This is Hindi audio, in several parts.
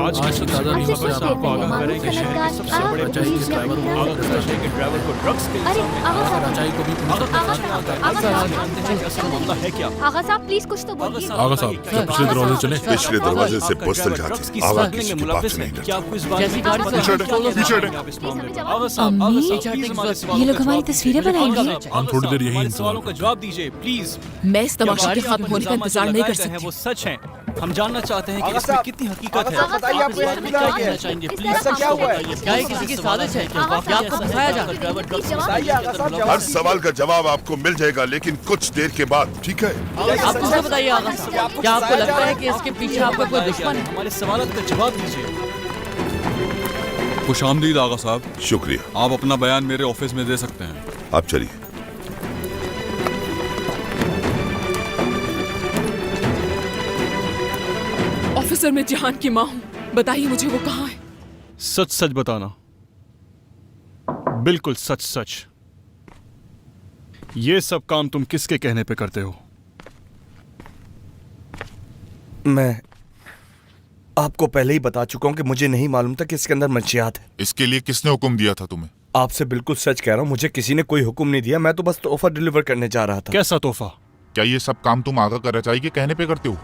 आज की ताज़ा न्यूज़ से आपको आगाह करें कि शहर के सबसे बड़े रचाई के ड्राइवर को आगा कराची के ड्राइवर को ड्रग्स के इल्जाम में आगा रचाई को भी पुलिस के साथ मामला है क्या? आगा साहब प्लीज कुछ तो बोलिए। आगा साहब क्या पिछले दरवाजे चले? पिछले दरवाजे से बस्तर जाती आगा किसी की बात नहीं क्या आपको इस बात जैसी गाड़ी से पीछे ये लोग हमारी तस्वीरें बनाएंगे। हम थोड़ी देर यही सवालों का जवाब दीजिए प्लीज। मैं इस तमाशे के खत्म होने का इंतजार नहीं कर सकती। वो सच है, हम जानना चाहते हैं कि इसमें कितनी हकीकत है। बताइए आप इस बारे में क्या कहना चाहेंगे प्लीज? ऐसा क्या हुआ है? क्या ये किसी की साजिश है? क्या आपको फंसाया जा रहा है? हर सवाल का जवाब आपको मिल जाएगा, लेकिन कुछ देर के बाद, ठीक है? आप मुझे बताइए आगा, क्या आपको लगता है कि इसके पीछे आपका कोई दुश्मन है? हमारे सवालों का जवाब दीजिए। खुशामदीद आगा साहब, शुक्रिया। आप अपना बयान मेरे ऑफिस में दे सकते हैं। आप चलिए। ऑफिसर, मैं जहान की माँ हूँ, बताइए मुझे वो कहाँ है? सच सच बताना, बिल्कुल सच सच। ये सब काम तुम किसके कहने पे करते हो? मैं आपको पहले ही बता चुका हूं कि मुझे नहीं मालूम था कि इसके अंदर मंशियात है। इसके लिए किसने हुक्म दिया था तुम्हें? आपसे बिल्कुल सच कह रहा हूं, मुझे किसी ने कोई हुक्म नहीं दिया। मैं तो बस तोहफा डिलीवर करने जा रहा था। कैसा तोहफा? क्या ये सब काम तुम आगा कराचाई के कहने पे करते हो?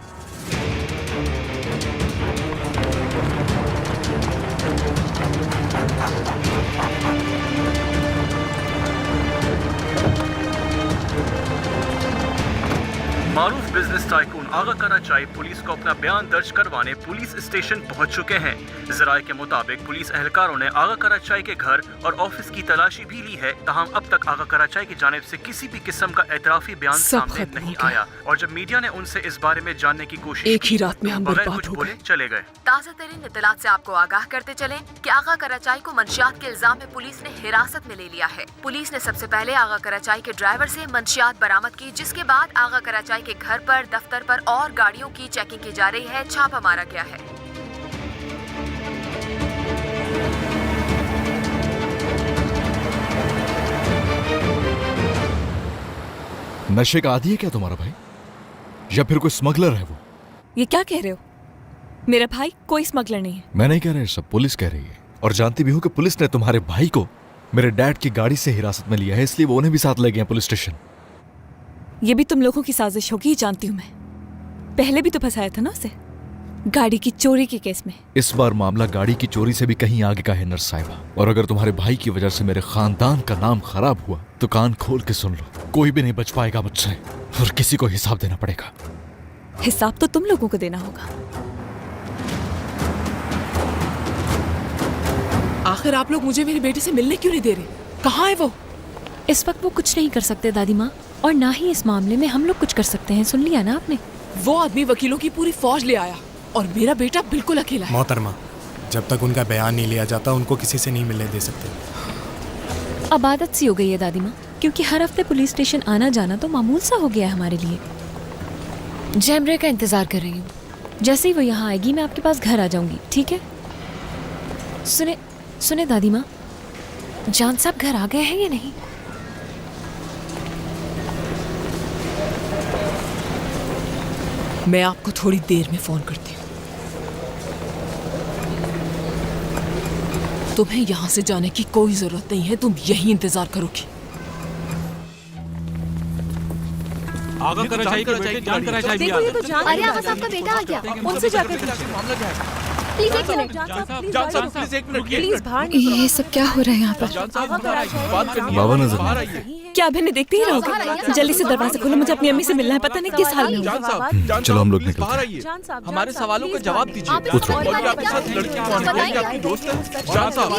मारूफ बिजनेस टाइकून आगा कराचाई पुलिस को अपना बयान दर्ज करवाने पुलिस स्टेशन पहुंच चुके हैं। जराये के मुताबिक पुलिस एहलकारों ने आगा कराचाई के घर और ऑफिस की तलाशी भी ली है, ताहम अब तक आगा कराचाई की जानिब से किसी भी किस्म का एतराफी बयान सामने नहीं आया। और जब मीडिया ने उनसे इस बारे में जानने की कोशिश एक ही रात में हम बगैर बर्बाद कुछ हो बोले गए। चले गए। ताज़ा तरीन इत्तलात से आपको आगाह करते चलें कि आगा कराचाई को मंशियात के इल्जाम में पुलिस ने हिरासत में ले लिया है। पुलिस ने सबसे पहले आगा कराचाई के ड्राइवर से मंशियात बरामद की, जिसके बाद आगा कराचाई के घर पर, दफ्तर पर और गाड़ियों की चेकिंग की जा रही है। छापा मारा गया है। नशे का आदी है क्या तुम्हारा भाई, या फिर कोई स्मगलर है वो? ये क्या कह रहे हो? मेरा भाई कोई स्मगलर नहीं है। मैं नहीं कह रहा, सब पुलिस कह रही है। और जानती भी हो कि पुलिस ने तुम्हारे भाई को मेरे डैड की गाड़ी से हिरासत में लिया है, इसलिए वो उन्हें भी साथ ले गए पुलिस स्टेशन। ये भी तुम लोगों की साजिश होगी, जानती हूँ मैं। पहले भी तो फंसाया था ना उसे, गाड़ी की चोरी के केस में। इस बार मामला गाड़ी की चोरी से भी कहीं आगे का है नर्स साहिबा। और अगर तुम्हारे भाई की वजह से मेरे खानदान का नाम खराब हुआ तो कान खोल के सुन लो, कोई भी नहीं बच पाएगा मुझसे, और किसी को हिसाब देना पड़ेगा। हिसाब तो तुम लोगों को देना होगा। आखिर आप लोग मुझे मेरे बेटे से मिलने क्यों नहीं दे रहे? कहाँ है वो? इस वक्त वो कुछ नहीं कर सकते दादी माँ, और ना ही इस मामले में हम लोग कुछ कर सकते हैं। सुन लिया ना आपने? वो आदमी वकीलों की पूरी फौज ले आया और मेरा बेटा बिल्कुल अकेला है। मोहतरमा, जब तक उनका बयान नहीं लिया जाता उनको किसी से नहीं मिलने दे सकते। अब आदत सी हो गई है दादी माँ, क्योंकि हर हफ्ते पुलिस स्टेशन आना जाना तो मामूल सा हो गया है हमारे लिए। जैमरे का इंतजार कर रही हूँ, जैसे ही वो यहाँ आएगी मैं आपके पास घर आ जाऊंगी, ठीक है? सुने सुने दादी माँ, जान साहब घर आ गए हैं या नहीं? मैं आपको थोड़ी देर में फोन करती हूँ। तुम्हें यहाँ से जाने की कोई जरूरत नहीं है, तुम यही इंतजार करोगी। आगा कराचाई के बेटे जान कराचाई भी देखो ये तो जान। अरे आगा साहब का बेटा आ गया, उनसे जाकर मामला क्या है? प्लीज एक मिनट। प्लीज एक मिनट प्लीज बाहर ये सब क्या हो रहा है यहाँ पर? बाबा नजर नहीं। क्या अभी नहीं देखते ही रहोगे? जल्दी से दरवाजा खोलो, मुझे अपनी अम्मी से मिलना है, पता नहीं किस हाल में हूँ। चलो हम लोग निकलते हैं। हमारे सवालों का जवाब दीजिए। उतरो। आपके साथ लड़की कौन है? क्या आपकी दोस्त है? जान साहब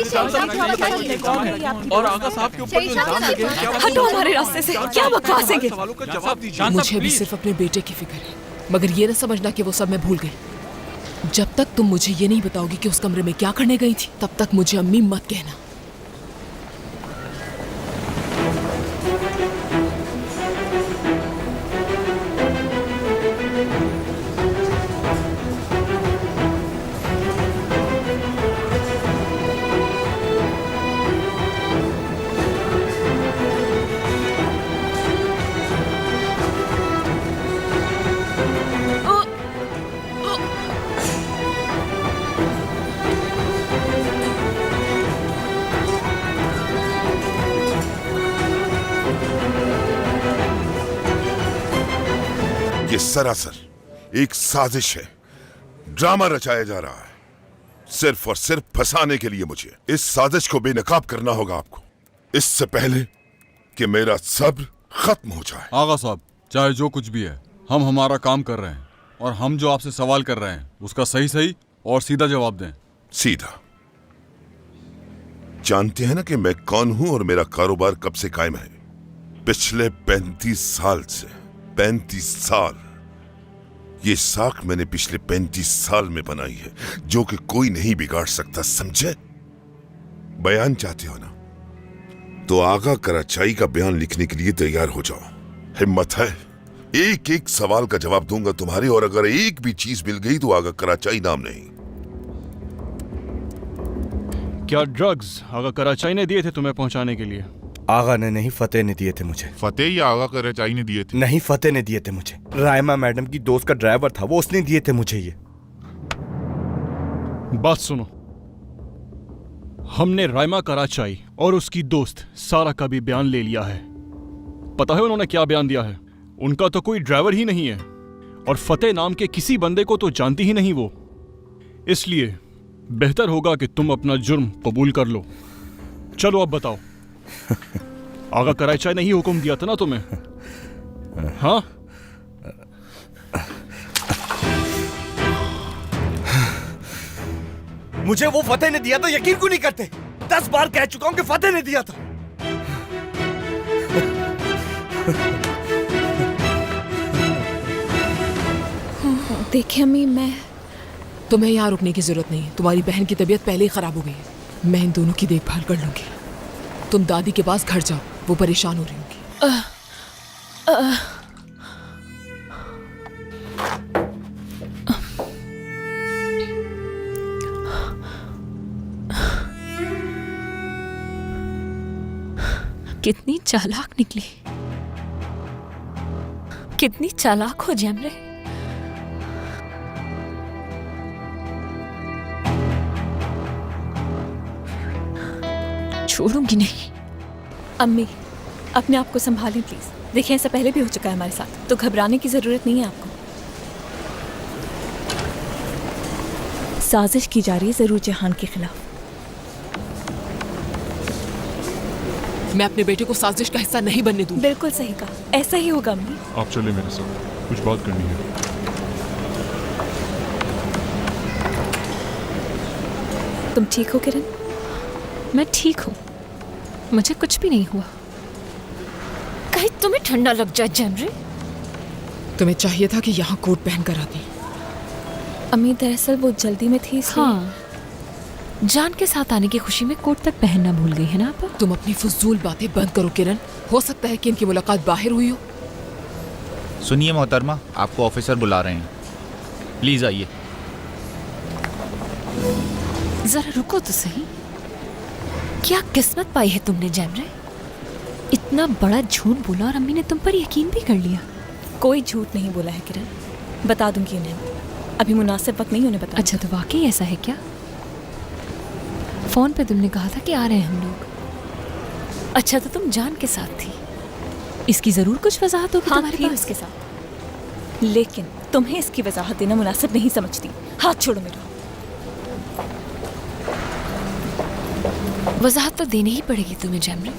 बताइए कौन है? और आगा साहब के ऊपर जो इल्जाम लगे हैं, क्या हटो हमारे रास्ते से, क्या बकवास है ये? सवालों का जवाब दीजिए। मुझे भी सिर्फ अपने बेटे की फिक्र है, मगर ये न समझना कि वो सब मैं भूल गई। जब तक तुम मुझे ये नहीं बताओगी कि उस कमरे में क्या करने गई थी, तब तक मुझे अम्मी मत कहना। सरासर एक साजिश है, ड्रामा रचाया जा रहा है सिर्फ और सिर्फ फंसाने के लिए। मुझे इस साजिश को बेनकाब करना होगा आपको, इससे पहले कि मेरा सब्र खत्म हो जाए। आगा साहब, चाहे जो कुछ भी है, हम हमारा काम कर रहे हैं और हम जो आपसे सवाल कर रहे हैं उसका सही सही और सीधा जवाब दें। सीधा? जानते हैं ना कि मैं कौन हूं और मेरा कारोबार कब से कायम है? पिछले 35 साल से। 35 साल। ये साख मैंने पिछले 35 साल में बनाई है, जो कि कोई नहीं बिगाड़ सकता, समझे? बयान चाहते हो ना, तो आगा कराचाई का बयान लिखने के लिए तैयार हो जाओ। हिम्मत है? एक एक सवाल का जवाब दूंगा तुम्हारे, और अगर एक भी चीज मिल गई तो आगा कराचाई नाम नहीं। क्या ड्रग्स आगा कराचाई ने दिए थे तुम्हें पहुंचाने के लिए? आगा ने नहीं, फतेह ने दिए थे मुझे। फतेह या आगा कराचाई ने दिए थे? नहीं, फतेह ने दिए थे मुझे। रायमा मैडम की दोस्त का ड्राइवर था वो, उसने दिए थे मुझे ये। बात सुनो, हमने रायमा कराचाई और उसकी दोस्त सारा का भी बयान ले लिया है। पता है उन्होंने क्या बयान दिया है? उनका तो कोई ड्राइवर ही नहीं है और फतेह नाम के किसी बंदे को तो जानती ही नहीं वो। इसलिए बेहतर होगा कि तुम अपना जुर्म कबूल कर लो। चलो अब बताओ, आगा कराचाई ने ही हुक्म दिया था ना तुम्हें? हाँ? मुझे वो फतेह ने दिया था, यकीन क्यों नहीं करते? 10 बार कह चुका हूं कि फतेह ने दिया था। देखिए अम्मी, तुम्हें यहाँ रुकने की जरूरत नहीं है। तुम्हारी बहन की तबीयत पहले ही खराब हो गई है। मैं इन दोनों की देखभाल कर लूंगी। तुम दादी के पास घर जाओ, वो परेशान हो रही होंगी। कितनी चालाक निकली, कितनी चालाक हो जैमरे। छोड़ूंगी नहीं। अम्मी, अपने आप को संभालें प्लीज। देखिए, ऐसा पहले भी हो चुका है हमारे साथ, तो घबराने की जरूरत नहीं है आपको। साजिश की जा रही है जरूर जहान के खिलाफ। मैं अपने बेटे को साजिश का हिस्सा नहीं बनने दूंगी। बिल्कुल सही कहा, ऐसा ही होगा अम्मी। आप चले मेरे साथ, कुछ बात करनी है। तुम ठीक हो किरण? मैं ठीक हूँ, मुझे कुछ भी नहीं हुआ। कहीं तुम्हें ठंडा लग जाए जैमरे। तुम्हें चाहिए था कि यहाँ कोट पहन कर आती। अम्मी, दरअसल वो जल्दी में थी। हाँ, जान के साथ आने की खुशी में कोट तक पहनना भूल गई है ना आप? तुम अपनी फजूल बातें बंद करो किरण। हो सकता है कि इनकी मुलाकात बाहर हुई हो। सुनिए मोहतरमा, आपको ऑफिसर बुला रहे हैं, प्लीज आइए। जरा रुको तो सही। क्या किस्मत पाई है तुमने जैमरे? इतना बड़ा झूठ बोला और अम्मी ने तुम पर यकीन भी कर लिया। कोई झूठ नहीं बोला है किरण, बता दूंगी उन्हें। अभी मुनासिब वक्त नहीं उन्हें बता। अच्छा, तो वाकई ऐसा है क्या? फोन पे तुमने कहा था कि आ रहे हैं हम लोग। अच्छा, तो तुम जान के साथ थी। इसकी जरूर कुछ वजाहत होगी तुम्हारे पास। उसके साथ, लेकिन तुम्हें इसकी वजाहत देना मुनासिब नहीं समझती। हाथ छोड़ो मेरा। वजाहत तो देनी ही पड़ेगी तुम्हें जैमरे।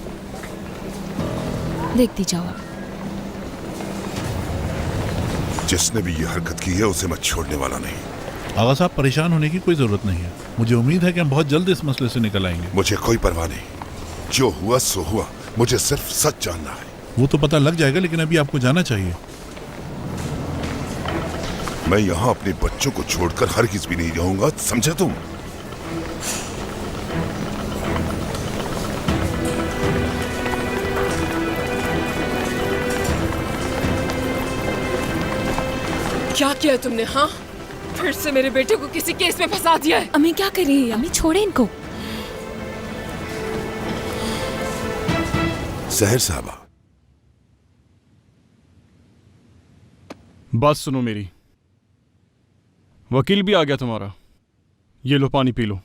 देखती जाओ आप। जिसने भी ये हरकत की है उसे मैं छोड़ने वाला नहीं। आगा साहब, परेशान होने की कोई जरूरत नहीं है। मुझे उम्मीद है कि हम बहुत जल्द इस मसले से निकल आएंगे। मुझे कोई परवाह नहीं, जो हुआ सो हुआ। मुझे सिर्फ सच जानना है। वो तो पता लग जाएगा, लेकिन अभी आपको जाना चाहिए। मैं यहाँ अपने बच्चों को छोड़कर हरगिज़ भी नहीं रहूंगा, समझे तुम? क्या किया तुमने? हाँ, फिर से मेरे बेटे को किसी केस में फंसा दिया है। अम्मी क्या कर रही है? अम्मी छोड़े इनको। सहर साहबा, बात सुनो मेरी। वकील भी आ गया तुम्हारा। ये लो, पानी पी लो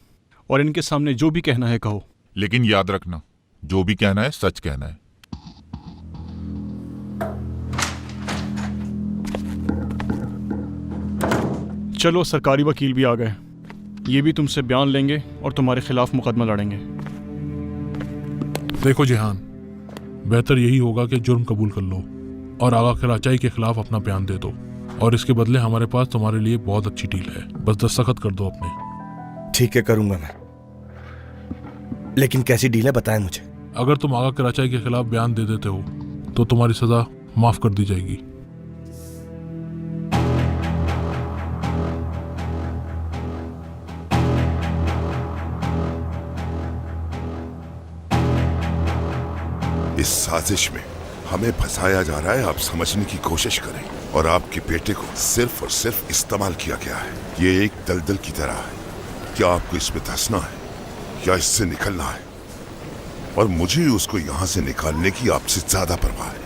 और इनके सामने जो भी कहना है कहो। लेकिन याद रखना, जो भी कहना है सच कहना है। चलो, सरकारी वकील भी आ गए। ये भी तुमसे बयान लेंगे और तुम्हारे खिलाफ मुकदमा लड़ेंगे। देखो जिहान, बेहतर यही होगा कि जुर्म कबूल कर लो और आगा कराचाई के खिलाफ अपना बयान दे दो, और इसके बदले हमारे पास तुम्हारे लिए बहुत अच्छी डील है। बस दस्तखत कर दो अपने। ठीक है, करूंगा मैं, लेकिन कैसी डील है बताएं मुझे। अगर तुम आगा कराचाई के खिलाफ बयान दे देते हो तो तुम्हारी सजा माफ कर दी जाएगी। इस साजिश में हमें फंसाया जा रहा है, आप समझने की कोशिश करें। और आपके बेटे को सिर्फ और सिर्फ इस्तेमाल किया गया है। ये एक दलदल की तरह है। क्या आपको इसमें धंसना है या इससे निकलना है? और मुझे उसको यहां से निकालने की आपसे ज्यादा परवाह है।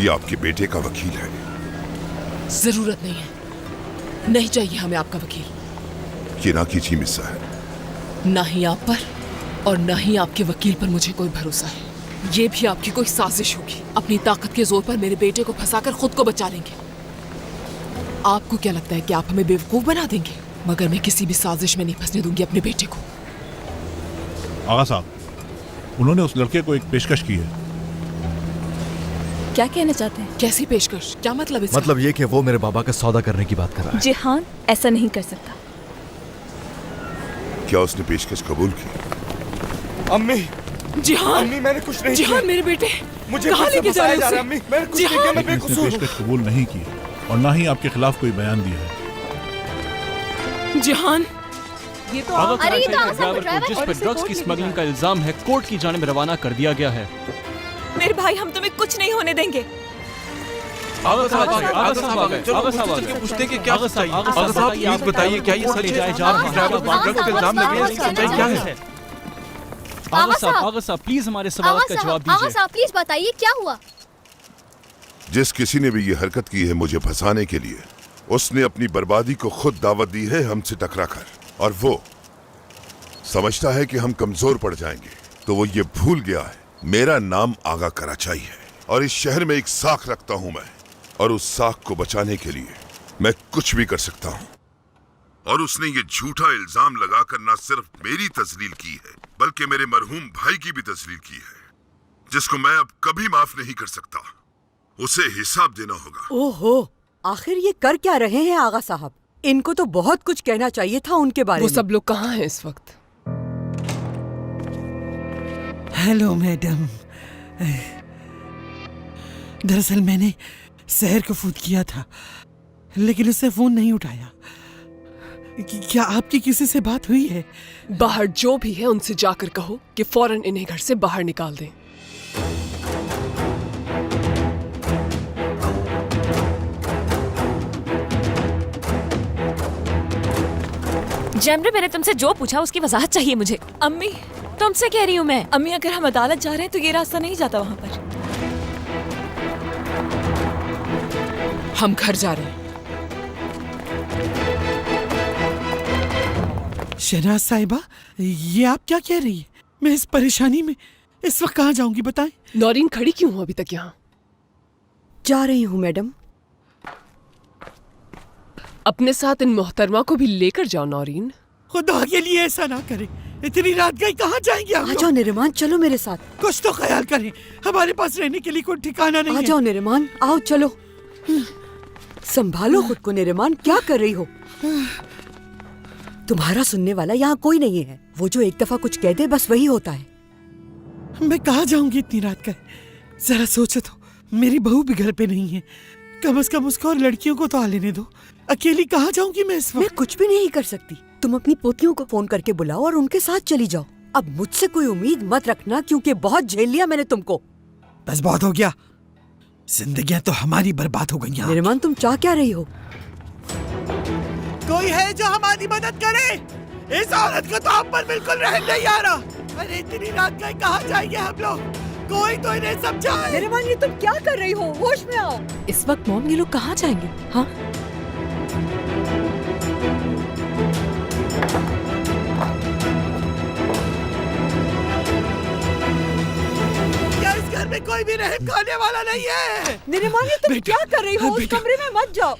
ये आपके बेटे का वकील है। जरूरत नहीं है, नहीं चाहिए हमें आपका वकील। ये ना कीजिए मिस साहब। ना ही आप पर और ना ही आपके वकील पर मुझे कोई भरोसा है। ये भी आपकी कोई साजिश होगी। अपनी ताकत के जोर पर मेरे बेटे को फंसाकर खुद को बचा लेंगे। आपको क्या लगता है कि आप हमें बेवकूफ बना देंगे? मगर मैं किसी भी साजिश में नहीं फंसने दूंगी अपने बेटे को। आगा साहब, उन्होंने उस लड़के को एक पेशकश की है। क्या कहना चाहते हैं? कैसी पेशकश? क्या मतलब इसका? मतलब ये कि वो मेरे बाबा का सौदा करने की बात कर रहा है। जिहान ऐसा नहीं कर सकता। क्या उसने पेशकश कबूल की? अम्मी, जिहान, अम्मी मैंने कुछ नहीं जिहान मेरे बेटे मुझे कहाँ लेके जा रहे हो? अम्मी मैंने कुछ नहीं किया, मैं लेकिन उसने बेकसूर हूँ। पेशकश कबूल नहीं की और ना ही आपके खिलाफ कोई बयान दिया है। जिहान, ये तो आगा अरे ये तो कराचाई आगा के ड्राइवर ड्राइवर को जिस और पर इसे ड्रग्स कोर्ट की लेके स्मगलिंग जा का इल्जाम है, कोर्ट की जानिब रवाना कर दिया गया है। मेरे भाई, हम तुम्हें कुछ नहीं होने देंगे। आगा साहब आ गए, आगा साहब आ गए, आगा साहब आ गए। पूछते हैं कि क्या आगा साहब, आगा आगा साहब प्लीज बताइए, क्या ये सच है? ड्राइवर पर ड्रग्स का इल्जाम लगे हैं, सच्चाई क्या है? आगा साहब प्लीज हमारे सवाल का जवाब दीजिए। साहब प्लीज बताइए क्या हुआ? जिस किसी ने भी ये हरकत की है मुझे फंसाने के लिए, उसने अपनी बर्बादी को खुद दावत दी है हमसे टकरा कर। और वो समझता है कि हम कमजोर पड़ जाएंगे, तो वो ये भूल गया है मेरा नाम आगा कराचाई है और इस शहर में एक साख रखता हूं मैं, और उस साख को बचाने के लिए मैं कुछ भी कर सकता हूं। और उसने ये झूठा इल्जाम लगाकर न सिर्फ मेरी तजलील की है, बल्कि मेरे मरहूम भाई की भी तजलील की है, जिसको मैं अब कभी माफ नहीं कर सकता। उसे हिसाब देना होगा। ओहो, आखिर ये कर क्या रहे हैं आगा साहब? इनको तो बहुत कुछ कहना चाहिए था उनके बारे में। वो सब लोग कहाँ हैं इस वक्त? हेलो मैडम, दरअसल मैंने शहर को फोन किया था, लेकिन उससे फोन नहीं उठाया। क्या आपकी किसी से बात हुई है? बाहर जो भी है उनसे जाकर कहो कि फौरन इन्हें घर से बाहर निकाल दें। जैमरे, मैंने तुमसे जो पूछा उसकी वजाहत चाहिए मुझे। अम्मी, तुमसे कह रही हूँ मैं। अम्मी, अगर हम अदालत जा रहे हैं तो ये रास्ता नहीं जाता वहाँ पर। हम घर जा रहे हैं। शहनाज साहिबा, ये आप क्या कह रही है? मैं इस परेशानी में इस वक्त कहाँ जाऊंगी बताएं? नौरीन खड़ी क्यों हो अभी तक यहाँ? जा रही हूँ मैडम। अपने साथ इन मोहतरमा को भी लेकर जाओ नौरीन। खुदा के लिए ऐसा ना करें। इतनी रात गई, कहाँ जाएंगे आप? आ जाओ निरिमान, चलो मेरे साथ। कुछ तो ख्याल करें, हमारे पास रहने के लिए कोई ठिकाना नहीं आ है। जाओ निरिमान, आओ चलो। संभालो खुद को निरिमान, क्या कर रही हो? तुम्हारा सुनने वाला यहाँ कोई नहीं है। वो जो एक दफा कुछ कह दे बस वही होता है। मैं कहाँ जाऊंगी इतनी रात का? जरा सोचो तो, मेरी बहू भी घर पे नहीं है। कम से कम उसको और लड़कियों को तो आ लेने दो। अकेली कहाँ जाऊंगी मैं इस वक्त? मैं कुछ भी नहीं कर सकती। तुम अपनी पोतियों को फोन करके बुलाओ और उनके साथ चली जाओ। अब मुझसे कोई उम्मीद मत रखना, क्योंकि बहुत झेल लिया मैंने तुमको। बस बहुत हो गया। जिंदगियां तो हमारी बर्बाद हो गई। निरमान, तुम चाह क्या रही हो? कोई है जो हमारी मदद करे? इस औरत को तो हम पर बिल्कुल रहम नहीं आ रहा। अरे इतनी रात गए, कहाँ जाएंगे हम लोग? कोई तो इन्हें समझाए। निरमान, ये तुम क्या कर रही हो? होश में आओ। इस वक्त मॉम, ये लोग कहाँ जाएंगे? हाँ, क्या इस घर में कोई भी रहम खाने वाला नहीं है। निर्मान, ये तुम क्या कर रही हो? उस कमरे में मत जाओ।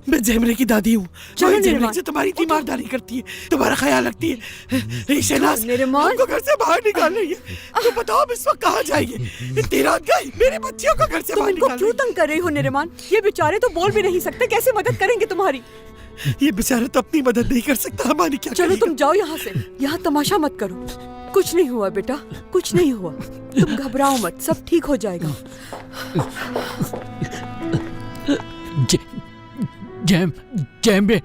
मैं जैमरे की दादी हूँ। चलो वही जैमरे निर्मान। से तुम्हारी तीमारदारी करती है, तुम्हारा ख्याल रखती है। शहनाज निर्मान, हमको घर से बाहर निकाल रही है। तो बताओ हम इस वक्त कहाँ जाएंगे? इतनी रात गई, मेरी बच्चियों को घर से तुम बाहर इनको निकाल क्यों रही तंग कर रही हो निर्मान? ये बेचारे तो बोल भी नहीं सकते, कैसे मदद करेंगे तुम्हारी? ये बेचारा तो अपनी मदद नहीं कर सकता, हमारी क्या चलो करेगा? तुम जाओ यहाँ से। यहाँ तमाशा मत करो। कुछ नहीं हुआ बेटा, कुछ नहीं हुआ। तुम घबराओ मत, सब ठीक हो जाएगा। जैमरे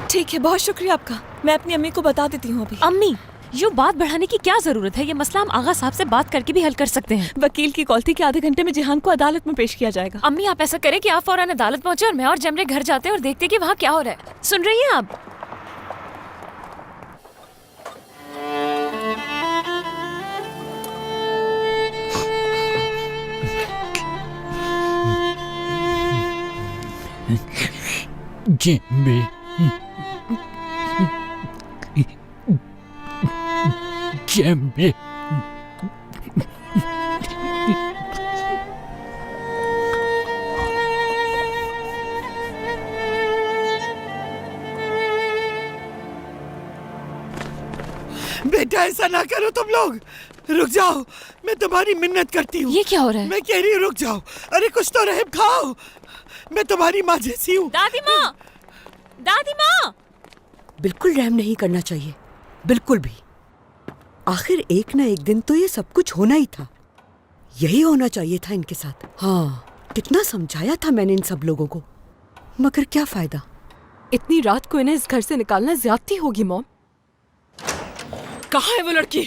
ठीक है, बहुत शुक्रिया आपका। मैं अपनी अम्मी को बता देती हूँ अभी। अम्मी, ये बात बढ़ाने की क्या जरूरत है? ये मसला हम आगा साहब से बात करके भी हल कर सकते हैं। वकील की कॉल थी कि आधे घंटे में जिहान को अदालत में पेश किया जाएगा। अम्मी, आप ऐसा करें कि आप फौरन अदालत पहुंचे और मैं और जमरे घर जाते हैं और देखते हैं कि वहाँ क्या हो रहा है। सुन रही हैं आप? जैमरे जैमरे बेटा ऐसा ना करो तुम लोग, रुक जाओ, मैं तुम्हारी मिन्नत करती हूँ। ये क्या हो रहा है? मैं कह रही हूँ रुक जाओ। अरे कुछ तो रहम खाओ, मैं तुम्हारी माँ जैसी हूँ। दादी माँ, दादी माँ। बिल्कुल रहम नहीं करना चाहिए, बिल्कुल भी। आखिर एक ना एक दिन तो ये सब कुछ होना ही था। यही होना चाहिए था इनके साथ। हाँ, कितना समझाया था मैंने इन सब लोगों को, मगर क्या फायदा। इतनी रात को इन्हें इस घर से निकालना ज्यादती होगी मॉम। कहाँ है वो लड़की?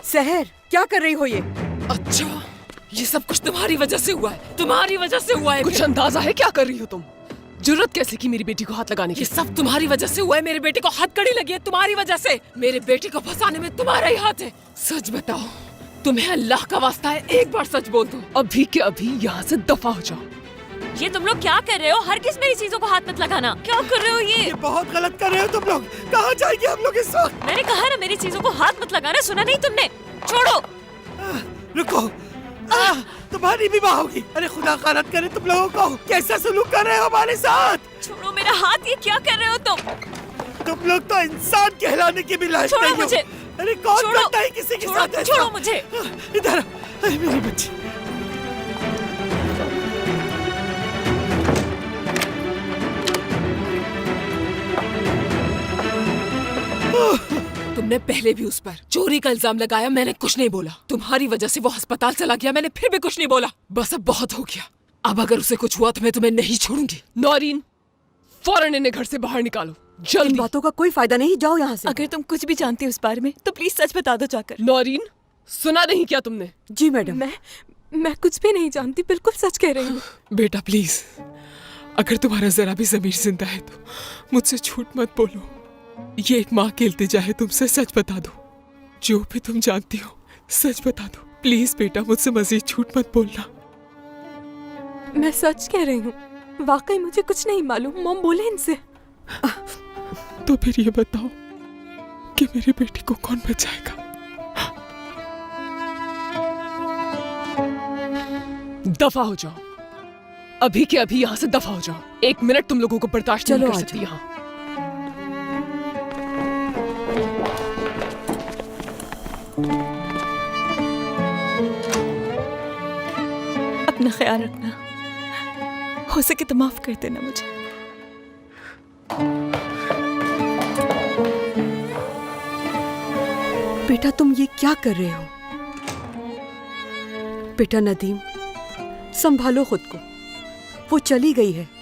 सहर, क्या कर रही हो ये? अच्छा, ये सब कुछ तुम्हारी वजह से हुआ है, तुम्हारी वजह से हुआ है। कुछ अंदाजा है क्या कर रही हो तुम? जरूरत कैसे की मेरी बेटी को हाथ लगाने की? ये सब तुम्हारी वजह से हुआ है। मेरे बेटे को हथकड़ी लगी है तुम्हारी वजह से। मेरे बेटे को फंसाने में तुम्हारा ही हाथ है। सच बताओ, तुम्हें अल्लाह का वास्ता है, एक बार सच बोल दो। अभी के अभी यहाँ से दफा हो जाओ। ये तुम लोग क्या कर रहे हो? हर किस मेरी चीजों को हाथ मत लगाना। क्या कर रहे हो ये बहुत गलत कर रहे हो तुम लोग। कहाँ जाएंगे हम लोग इस वक्त? मैंने कहा ना मेरी चीजों को हाथ मत लगाना। सुना नहीं तुमने? छोड़ो। रुको, तुम्हारी भी माँ होगी। अरे खुदा खानत करे तुम लोगों को, कैसा सलूक कर रहे हो हमारे साथ? छोड़ो मेरा हाथ, ये क्या कर रहे हो तुम? तुम लोग तो इंसान कहलाने के भी लायक नहीं हो। मुझे। अरे कौन करता है किसी के साथ ऐसा? छोड़ो मुझे। इधर अरे मेरी बच्ची। तुमने पहले भी उस पर चोरी का इल्जाम लगाया, मैंने कुछ नहीं बोला। तुम्हारी वजह से वो अस्पताल चला गया, मैंने फिर भी कुछ नहीं बोला। बस अब बहुत हो गया। अब अगर उसे कुछ हुआ तो मैं तुम्हें नहीं छोड़ूंगी। नौरीन, फौरन इन्हें घर से बाहर निकालो, जल्दी। इन बातों का कोई फायदा नहीं, जाओ यहाँ से। अगर तुम कुछ भी जानती हो उस बारे में तो प्लीज सच बता दो जाकर। नौरीन, सुना नहीं क्या तुमने? जी मैडम। मैं कुछ भी नहीं जानती, बिल्कुल सच कह रही हूँ। बेटा प्लीज, अगर तुम्हारा जरा भी ज़मीर जिंदा है तो मुझसे झूठ मत बोलो। ये एक माँ के इल्तिजा है, तुमसे सच बता दो। जो भी तुम जानती हो सच बता दो प्लीज। बेटा मुझसे मजीद झूठ मत बोलना। मैं सच कह रही हूँ, वाकई मुझे कुछ नहीं मालूम। मॉम बोले इनसे। तो फिर ये बताओ कि मेरी बेटी को कौन बचाएगा? दफा हो जाओ, अभी के अभी यहाँ से दफा हो जाओ। 1 मिनट तुम लोगों को बर्दाश्त नहीं कर सकती यहाँ। अपना ख्याल रखना, हो सके तो माफ कर देना मुझे। बेटा तुम ये क्या कर रहे हो? बेटा नदीम, संभालो खुद को, वो चली गई है।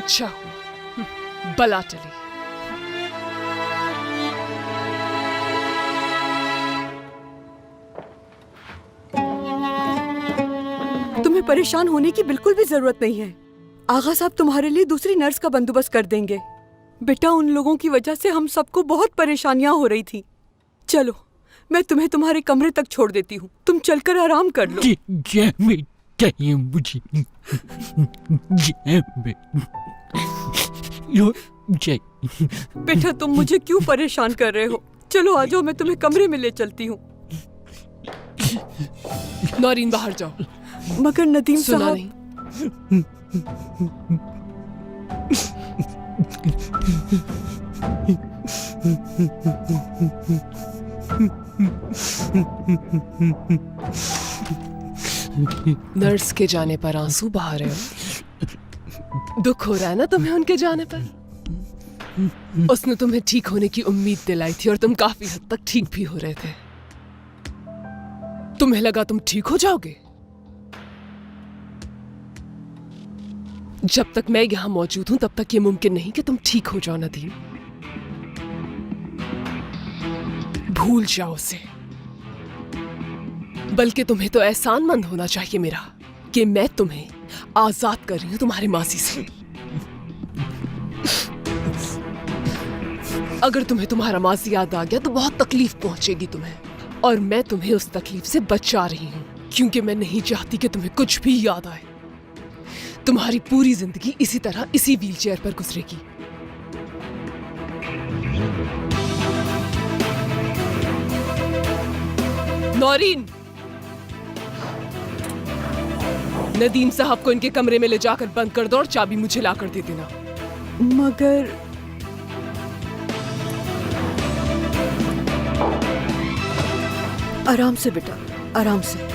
अच्छा हुआ बला टली। तुम्हें परेशान होने की बिल्कुल भी जरूरत नहीं है। आगा साहब तुम्हारे लिए दूसरी नर्स का बंदोबस्त कर देंगे। बेटा, उन लोगों की वजह से हम सबको बहुत परेशानियां हो रही थी। चलो, मैं तुम्हें तुम्हारे कमरे तक छोड़ देती हूँ, तुम चलकर आराम कर लो। जैम्बे चाहिए मुझे, जैम्बे बेटा, तुम मुझे क्यों परेशान कर रहे हो? चलो आ जाओ, मैं तुम्हें कमरे में ले चलती हूँ। नौरीन बाहर जाओ। मगर नदीम सुना साहब नहीं। नर्स के जाने पर आंसू बहा रहे हो। दुख हो रहा है ना तुम्हें उनके जाने पर? उसने तुम्हें ठीक होने की उम्मीद दिलाई थी और तुम काफी हद तक ठीक भी हो रहे थे। तुम्हें लगा तुम ठीक हो जाओगे। जब तक मैं यहां मौजूद हूं तब तक ये मुमकिन नहीं कि तुम ठीक हो जाओ नदीम। भूल जाओ उसे। बल्कि तुम्हें तो एहसानमंद होना चाहिए मेरा कि मैं तुम्हें आजाद कर रही हूं तुम्हारी मासी से। अगर तुम्हें तुम्हारा मासी याद आ गया तो बहुत तकलीफ पहुंचेगी तुम्हें, और मैं तुम्हें उस तकलीफ से बचा रही हूं क्योंकि मैं नहीं चाहती कि तुम्हें कुछ भी याद आए। तुम्हारी पूरी जिंदगी इसी तरह इसी व्हीलचेयर पर गुजरेगी। नौरीन, नदीम साहब को इनके कमरे में ले जाकर बंद कर दो और चाबी मुझे लाकर दे देना। मगर आराम से बेटा, आराम से।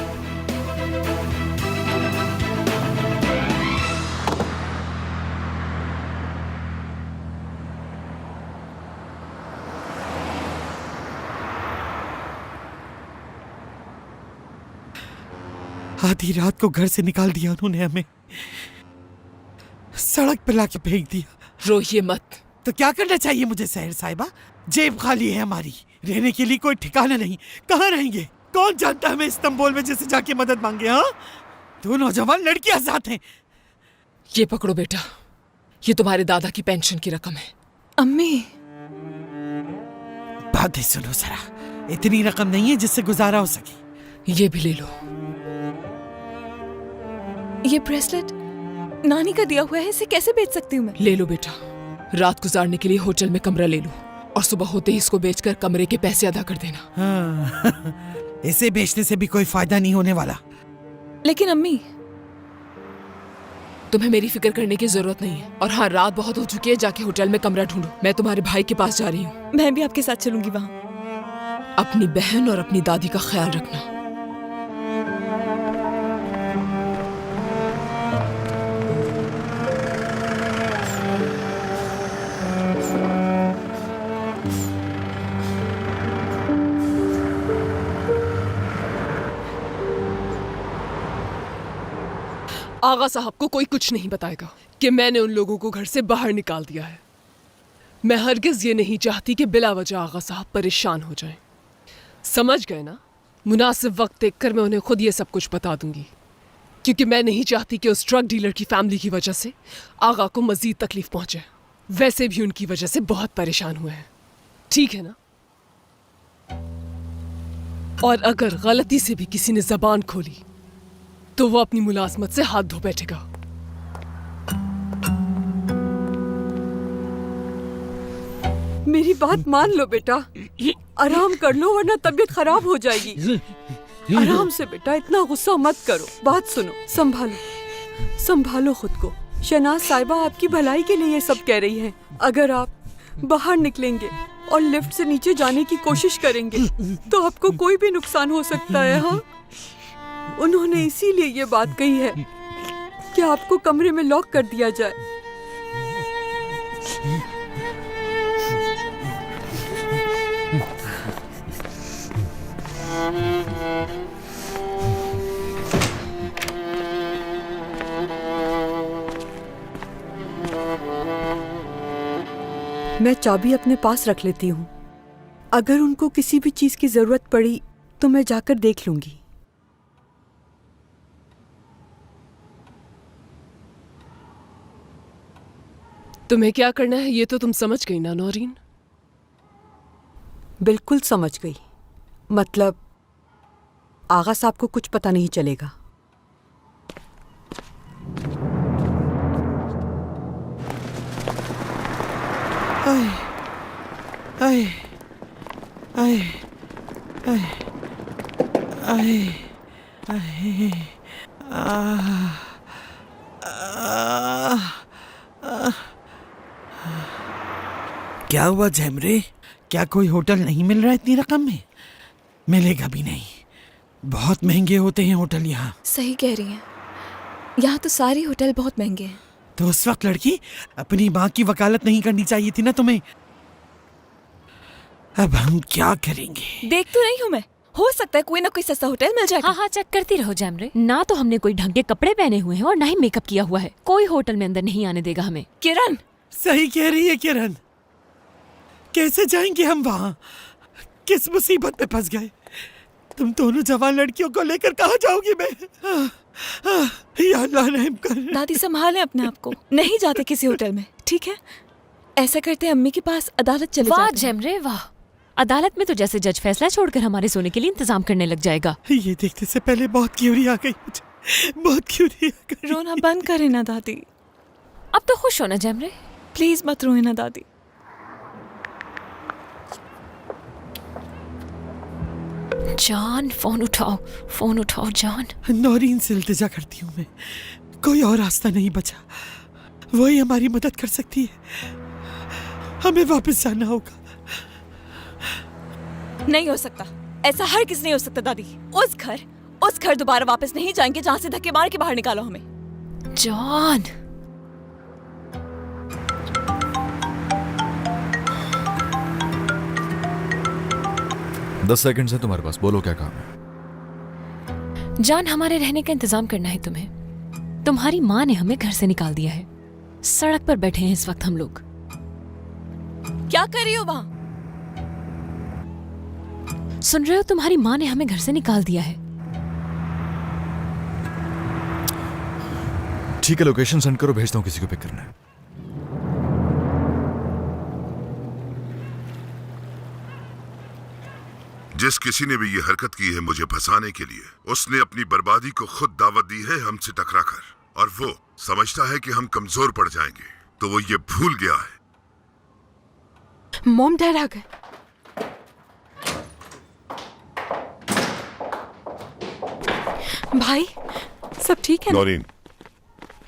आधी रात को घर से निकाल दिया उन्होंने हमें, सड़क पे लाके फेंक दिया। रोइए मत। तो क्या करना चाहिए मुझे सहर साहिबा? जेब खाली है हमारी, रहने के लिए कोई ठिकाना नहीं। कहाँ रहेंगे? कौन जानता हमें इस्तांबुल में जैसे जाके मदद मांगे? हाँ, दो नौजवान लड़कियां साथ हैं। ये पकड़ो बेटा, ये तुम्हारे दादा की पेंशन की रकम है। अम्मी, बातें सुनो जरा, इतनी रकम नहीं है जिससे गुजारा हो सके। ये भी ले लो। ये ब्रेसलेट नानी का दिया हुआ है, इसे कैसे बेच सकती हूँ मैं? ले लो बेटा, रात गुजारने के लिए होटल में कमरा ले लो और सुबह होते ही इसको बेचकर कमरे के पैसे अदा कर देना। हाँ, इसे बेचने से भी कोई फायदा नहीं होने वाला। लेकिन अम्मी, तुम्हें मेरी फिक्र करने की जरूरत नहीं है। और हाँ, रात बहुत हो चुकी है, जाके होटल में कमरा ढूंढो। मैं तुम्हारे भाई के पास जा रही हूँ। मैं भी आपके साथ चलूंगी वहाँ। अपनी बहन और अपनी दादी का ख्याल रखना। आगा साहब को कोई कुछ नहीं बताएगा कि मैंने उन लोगों को घर से बाहर निकाल दिया है। मैं हरगिज ये नहीं चाहती कि बिला वजह आगा साहब परेशान हो जाएं। समझ गए ना? मुनासिब वक्त देखकर मैं उन्हें खुद ये सब कुछ बता दूंगी, क्योंकि मैं नहीं चाहती कि उस ड्रग डीलर की फैमिली की वजह से आगा को मजीद तकलीफ पहुंचे। वैसे भी उनकी वजह से बहुत परेशान हुए हैं। ठीक है ना? और अगर गलती से भी किसी ने जबान खोली तो वो अपनी मुलाजमत से हाथ धो बैठेगा। मेरी बात मान लो बेटा, आराम कर लो वरना तबीयत खराब हो जाएगी। आराम से बेटा, इतना गुस्सा मत करो। बात सुनो, संभालो, संभालो खुद को। शहनाज साहिबा आपकी भलाई के लिए ये सब कह रही है। अगर आप बाहर निकलेंगे और लिफ्ट से नीचे जाने की कोशिश करेंगे तो आपको कोई भी नुकसान हो सकता है। हाँ, उन्होंने इसीलिए ये बात कही है कि आपको कमरे में लॉक कर दिया जाए। मैं चाबी अपने पास रख लेती हूँ। अगर उनको किसी भी चीज की जरूरत पड़ी तो मैं जाकर देख लूंगी। तुम्हें क्या करना है ये तो तुम समझ गई ना नौरीन? बिल्कुल समझ गई। मतलब आगा साहब को कुछ पता नहीं चलेगा। आए, आए, आए, आए, आए, आए, क्या हुआ झैमरे? क्या कोई होटल नहीं मिल रहा इतनी रकम में? मिलेगा भी नहीं, बहुत महंगे होते हैं होटल यहाँ। सही कह रही हैं, यहाँ तो सारे होटल बहुत महंगे हैं। तो उस वक्त लड़की अपनी माँ की वकालत नहीं करनी चाहिए थी ना तुम्हें। अब हम क्या करेंगे? देख तो रही हूँ मैं, हो सकता है कोई ना कोई सस्ता होटल मिल जाएगा। हाँ हाँ, चेक करती रहो जैमरे। ना तो हमने कोई ढंग के कपड़े पहने हुए हैं और ना ही मेकअप किया हुआ है। कोई होटल में अंदर नहीं आने देगा हमें। किरण सही कह रही है किरण, कैसे जाएंगे हम वहाँ? किस मुसीबत में फंस गए? तुम दोनों जवान लड़कियों को लेकर कहाँ जाओगी मैं? या अल्लाह रहम कर। दादी संभालें अपने आप को, नहीं जाते किसी होटल में, ठीक है? ऐसा करते अम्मी के पास अदालत चले जाते। वाह जैमरे वाह, अदालत में तो जैसे जज फैसला छोड़कर हमारे सोने के लिए इंतजाम करने लग जाएगा। ये देखने से पहले बहुत क्यूरी आ गई मुझे, बहुत क्यूरी आ गई। रोना बंद करे ना दादी। अब तो खुश होना जैमरे, प्लीज मत रोए ना दादी। जान फोन उठाओ जान। नौरीन से इल्तिजा करती हूँ मैं, कोई और रास्ता नहीं बचा। वही हमारी मदद कर सकती है। हमें वापस जाना होगा। नहीं हो सकता, ऐसा हर किसी नहीं हो सकता दादी। उस घर दोबारा वापस नहीं जाएंगे जहाँ से धक्के मार के बाहर निकालो हमें। जान 10 सेकंड से तुम्हारे पास, बोलो क्या काम है? जान, हमारे रहने का इंतजाम करना है तुम्हें। तुम्हारी माँ ने हमें घर से निकाल दिया है। सड़क पर बैठे हैं इस वक्त हम लोग। क्या कर रही हो वहाँ? सुन रहे हो, तुम्हारी माँ ने हमें घर से निकाल दिया है। ठीक है, लोकेशन सेंड करो, भेजता हूँ किसी को पिक करना है। जिस किसी ने भी ये हरकत की है मुझे फंसाने के लिए, उसने अपनी बर्बादी को खुद दावत दी है हमसे टकरा कर, और वो समझता है कि हम कमजोर पड़ जाएंगे, तो वो ये भूल गया है। मॉम डैड आ गए। भाई सब ठीक है? नौरीन,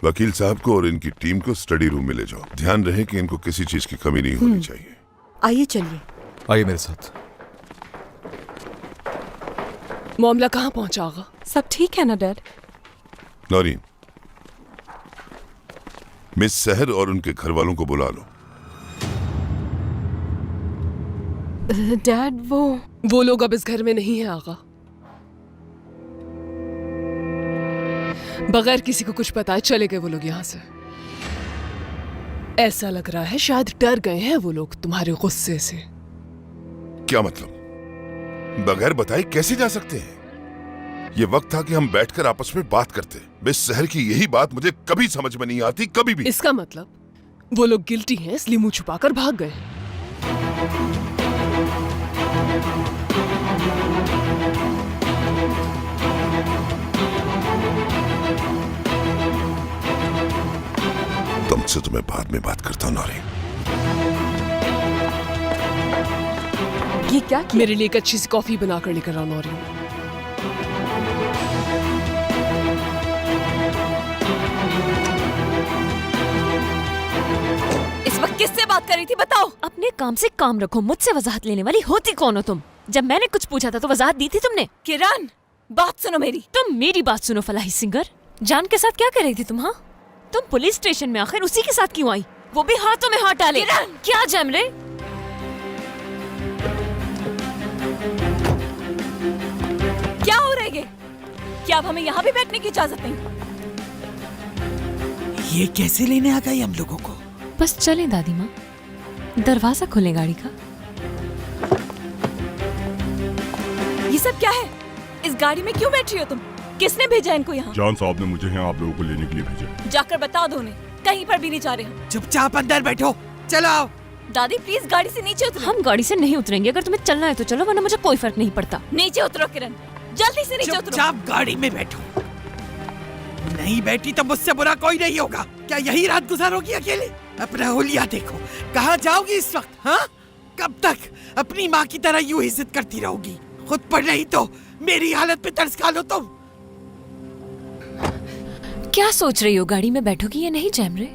वकील साहब को और इनकी टीम को स्टडी रूम में ले जाओ। ध्यान रहे कि इनको किसी चीज की कमी नहीं होनी चाहिए। आइए चलिए। आइए मेरे साथ। मामला कहाँ पहुंचा होगा? सब ठीक है ना डैड? नौरीन, मिस सहर और उनके घर वालों को बुला लो। डैड वो लोग अब इस घर में नहीं है आगा। बगैर किसी को कुछ पता है चले गए वो लोग यहाँ से। ऐसा लग रहा है शायद डर गए हैं वो लोग तुम्हारे गुस्से से। क्या मतलब? बगैर बताए कैसे जा सकते हैं? ये वक्त था कि हम बैठकर आपस में बात करते। मिस सहर की यही बात मुझे कभी समझ में नहीं आती, कभी भी। इसका मतलब वो लोग गिल्टी हैं इसलिए मुंह छुपाकर भाग गए। तुमसे तो मैं बाद में बात करता हूं नौरीन। ये क्या किया? मेरे लिए एक अच्छी सी कॉफी बनाकर लेकर आओ नौरीन। इस वक्त किससे बात कर रही थी बताओ? अपने काम से काम रखो, मुझसे वजाहत लेने वाली होती कौन हो तुम? जब मैंने कुछ पूछा था तो वजाहत दी थी तुमने। किरण बात सुनो मेरी। तुम मेरी बात सुनो फलाही सिंगर। जान के साथ क्या कर रही थी तुम? हाँ, तुम पुलिस स्टेशन में आखिर उसी के साथ क्यों आई? वो भी हाथों में हाथ डाले। क्या जैमरे? क्या हो रहा है? क्या अब हमें यहाँ भी बैठने की इजाजत नहीं? ये कैसे लेने आ गई हम लोगों को? बस चलें दादी माँ, दरवाजा खोलें गाड़ी का। ये सब क्या है? इस गाड़ी में क्यों बैठ रही हो तुम? किसने भेजा इनको यहाँ? जान साहब ने मुझे यहाँ आप लोगों को लेने के लिए भेजा। जाकर बता दो उन्हें, कहीं पर भी नहीं जा रहे हम। चुपचाप अंदर बैठो, चलो आओ। दादी प्लीज गाड़ी से नीचे उतरो। हम गाड़ी से नहीं उतरेंगे, अगर तुम्हें चलना है तो चलो, वरना मुझे कोई फर्क नहीं पड़ता। नीचे उतरो किरण, जल्दी से नीचे उतरो। चुपचाप गाड़ी में बैठो। नहीं बैठी तो मुझसे बुरा कोई नहीं होगा। क्या यही रात गुजारोगी अकेले? अपना हुलिया देखो, कहाँ जाओगी इस वक्त? हाँ, कब तक अपनी माँ की तरह यूं ही जिद करती रहोगी? खुद पर नहीं तो मेरी हालत पे तरस खा लो तुम। क्या सोच रही हो, गाड़ी में बैठोगी या नहीं जैमरे?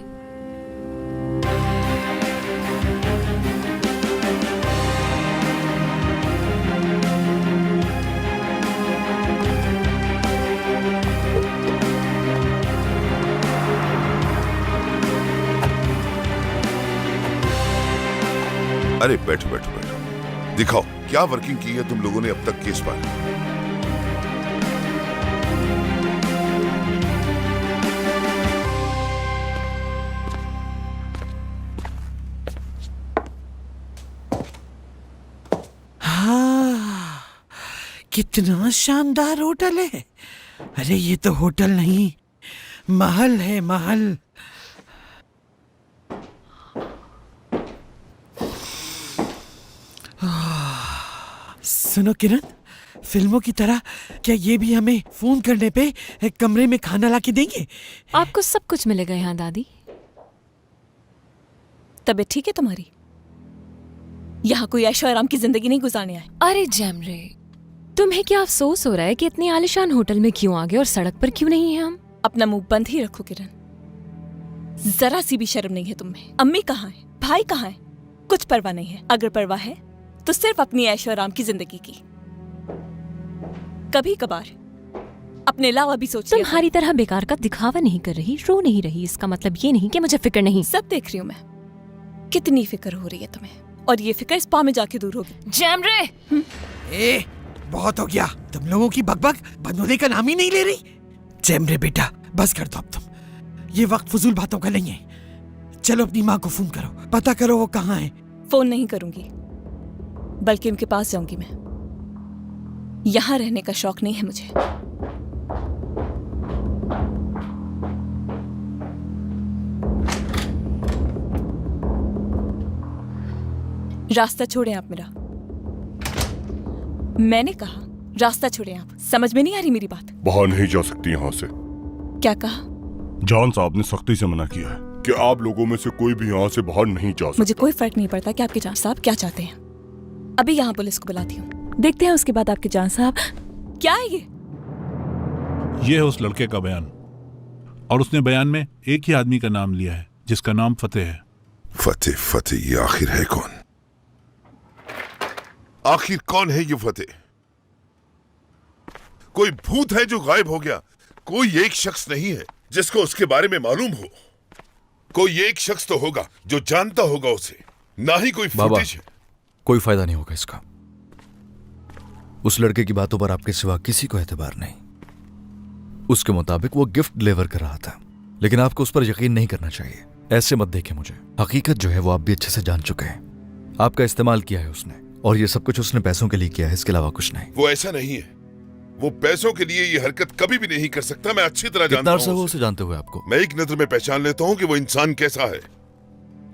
अरे बैठो बैठो बैठो, दिखाओ क्या वर्किंग की है तुम लोगों ने अब तक केस पर। हाँ, कितना शानदार होटल है। अरे ये तो होटल नहीं, महल है, महल। सुनो किरण, फिल्मों की तरह क्या ये भी हमें फोन करने पे एक कमरे में खाना लाके देंगे? आपको सब कुछ मिलेगा यहाँ दादी। तबीयत ठीक है तुम्हारी? यहाँ कोई ऐशो आराम की जिंदगी नहीं गुजारने आए। अरे जैमरे, तुम्हें क्या अफसोस हो रहा है कि इतनी आलिशान होटल में क्यों आ गए और सड़क पर क्यों नहीं है हम? अपना मुंह बंद ही रखो किरण, जरा सी भी शर्म नहीं है तुम्हें। अम्मी कहाँ है, भाई कहाँ है? कुछ परवाह नहीं है। अगर परवाह है तो सिर्फ अपनी ऐशो आराम की जिंदगी की। कभी कभार अपने अलावा भी सोच। तुम्हारी तरह बेकार का दिखावा नहीं कर रही, रो नहीं रही, इसका मतलब ये नहीं कि मुझे फिक्र नहीं। सब देख रही हूँ मैं, कितनी फिक्र हो रही है तुम्हें, और ये फिक्र इस पा में जाके दूर होगी। जैमरे, ए, बहुत हो गया। तुम लोगों की बकबक बंद होने का नाम ही नहीं ले रही। जैमरे बेटा, बस कर दो अब तुम। ये वक्त फजूल बातों का नहीं है। चलो अपनी माँ को फोन करो, पता करो वो कहाँ है। फोन नहीं करूंगी, बल्कि उनके पास जाऊंगी मैं। यहां रहने का शौक नहीं है मुझे। रास्ता छोड़ें आप मेरा। मैंने कहा रास्ता छोड़ें आप। समझ में नहीं आ रही मेरी बात? बाहर नहीं जा सकती यहाँ से। क्या कहा? जान साहब ने सख्ती से मना किया है कि आप लोगों में से कोई भी यहाँ से बाहर नहीं जा सकता। मुझे कोई फर्क नहीं पड़ता कि आपके जान साहब क्या चाहते हैं। अभी यहाँ पुलिस को बुलाती हूँ, देखते हैं उसके बाद आपके जान साहब क्या है। ये है उस लड़के का बयान, और उसने बयान में एक ही आदमी का नाम लिया है जिसका नाम फतेह है। फतेह? फतेह ये आखिर है कौन? आखिर कौन है ये फतेह? कोई भूत है जो गायब हो गया? कोई एक शख्स नहीं है जिसको उसके बारे में मालूम हो? कोई एक शख्स तो होगा जो जानता होगा उसे, ना ही कोई फुटेज है। कोई फायदा नहीं होगा इसका। उस लड़के की बातों पर आपके सिवा किसी को एतबार नहीं। उसके मुताबिक वो गिफ्ट डिलीवर कर रहा था, लेकिन आपको उस पर यकीन नहीं करना चाहिए। ऐसे मत देखें मुझे, हकीकत जो है वो आप भी अच्छे से जान चुके हैं। आपका इस्तेमाल किया है उसने, और ये सब कुछ उसने पैसों के लिए किया है, इसके अलावा कुछ नहीं। वो ऐसा नहीं है, वो पैसों के लिए ये हरकत कभी भी नहीं कर सकता। मैं अच्छी तरह जानता हूं उसे जानते हुए आपको। मैं एक नजर में पहचान लेता हूं कि वो इंसान कैसा है।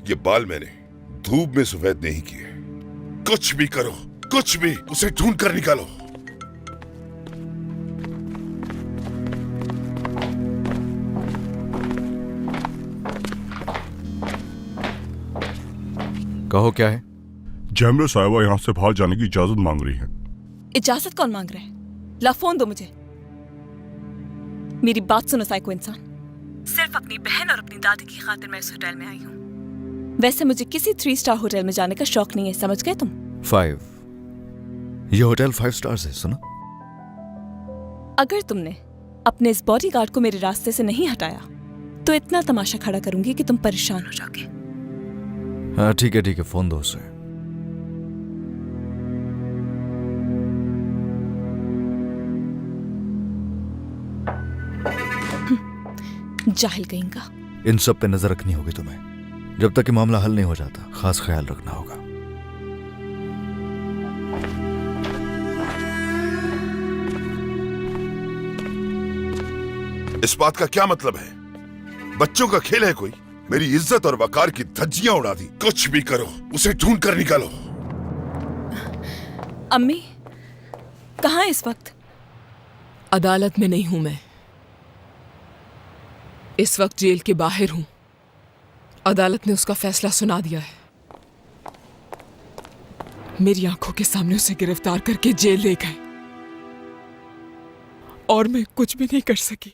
ये बाल मैंने धूप में सफेद नहीं किए। कुछ भी करो, कुछ भी, उसे ढूंढ कर निकालो। कहो क्या है? जैमरे साहिबा यहाँ से बाहर जाने की इजाजत मांग रही हैं। इजाजत कौन मांग रहा है? ला फोन दो मुझे। मेरी बात सुनो साइको इंसान, सिर्फ अपनी बहन और अपनी दादी की खातिर मैं इस होटल में आई हूँ। वैसे मुझे किसी 3 स्टार होटल में जाने का शौक नहीं है, समझ गए तुम? 5। ये होटल 5 स्टार्स है, सुना? अगर तुमने अपने इस बॉडीगार्ड को मेरे रास्ते से नहीं हटाया तो इतना तमाशा खड़ा करूंगी कि तुम परेशान हो जाओगे। हाँ ठीक है, फोन दो उसे। जाहिल कहीं का। इन सब पे नजर रखनी होगी तुम्हें। जब तक कि मामला हल नहीं हो जाता खास ख्याल रखना होगा। इस बात का क्या मतलब है? बच्चों का खेल है कोई? मेरी इज्जत और वकार की धज्जियां उड़ा दी। कुछ भी करो, उसे ढूंढ कर निकालो। अम्मी कहाँ है इस वक्त? अदालत में नहीं हूं मैं, इस वक्त जेल के बाहर हूं। अदालत ने उसका फैसला सुना दिया है। मेरी आंखों के सामने उसे गिरफ्तार करके जेल ले गए और मैं कुछ भी नहीं कर सकी।